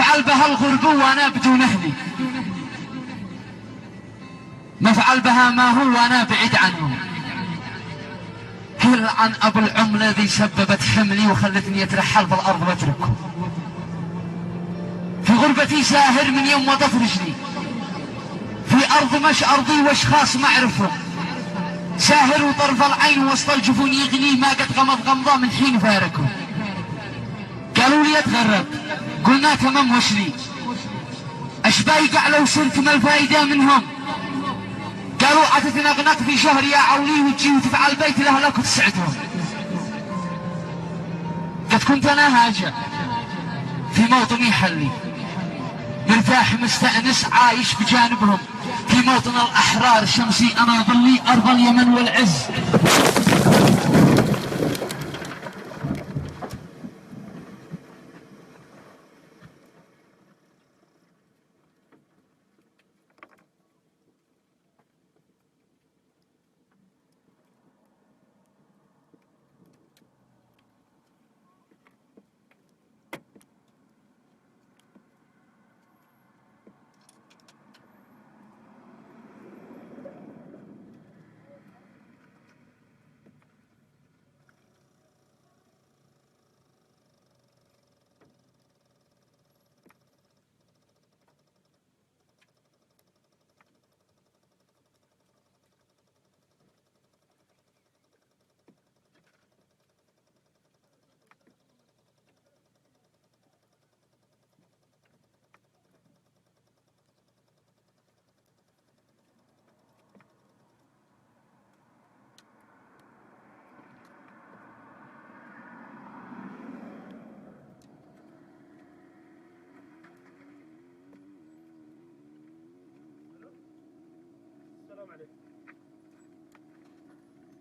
مفعل بها الغرب وانا بدون اهلي، مفعل بها ما هو وانا بعيد عنه. هل عن ابو العم الذي سببت حملي وخلتني اترحل بالارض واتركه. في غربتي ساهر من يوم وضف رجلي، في ارض مش ارضي واشخاص ما اعرفهم. ساهر وطرف العين وسط الجفون يغني، ما قد غمض غمضه من حين فارقه. قالوا لي اتغرب، قلنا تمام وش لي. اش بايقع لو صرت ما الفايده منهم. قالوا عتتنغنق في شهر يا عولي وتجي وتفعل بيت لاهلك وتسعدهم. قد كنت انا هاجع في موطني حلي، مرتاح مستأنس عايش بجانبهم. في موطن الأحرار شمسي أنا ظلي، أرض اليمن والعز.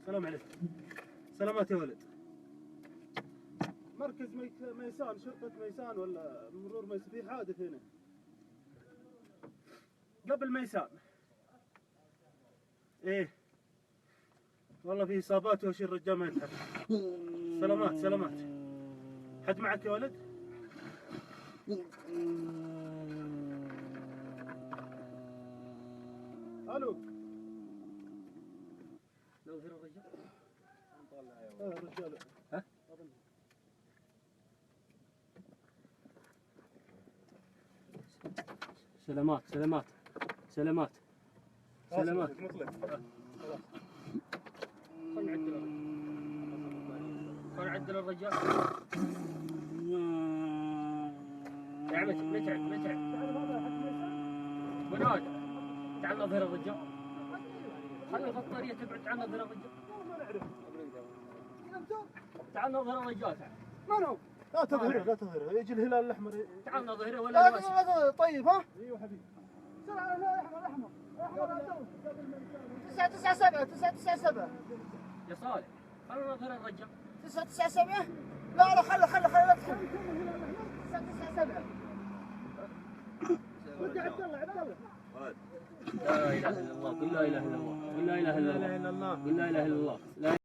السلام عليكم. سلامات يا ولد. مركز ميسان، شرطة ميسان ولا مرور ميسان؟ في حادث هنا قبل ميسان. ايه والله في اصابات واشيل الرجال ما يتحرك. سلامات سلامات. حد معك يا ولد؟ الو. لو غير الرجال نطلع يا الرجال. ها؟ سلامات سلامات سلامات سلامات. خل نعدل الرجال. يا عمي متعب متعب. من هذا؟ تعال نظهر الرجال. خلي البطارية تبعد عن نظهر الرجال. ما نعرف. تعال نظهر الرجال. من هو؟ لا تظهره لا تظهره، يجي الهلال الاحمر. تعال نظهره ولا لا طيب ها؟ ايوه حبيبي. لا الاحمر الاحمر الاحمر 997 997 يا صالح. خلينا نظهر الرجال. 997 لا لا خله لا تدخل. 997 ودي عبد الله عبد الله. لا اله الا الله، قل لا اله الا الله، قل لا اله الا الله، قل لا اله الا الله.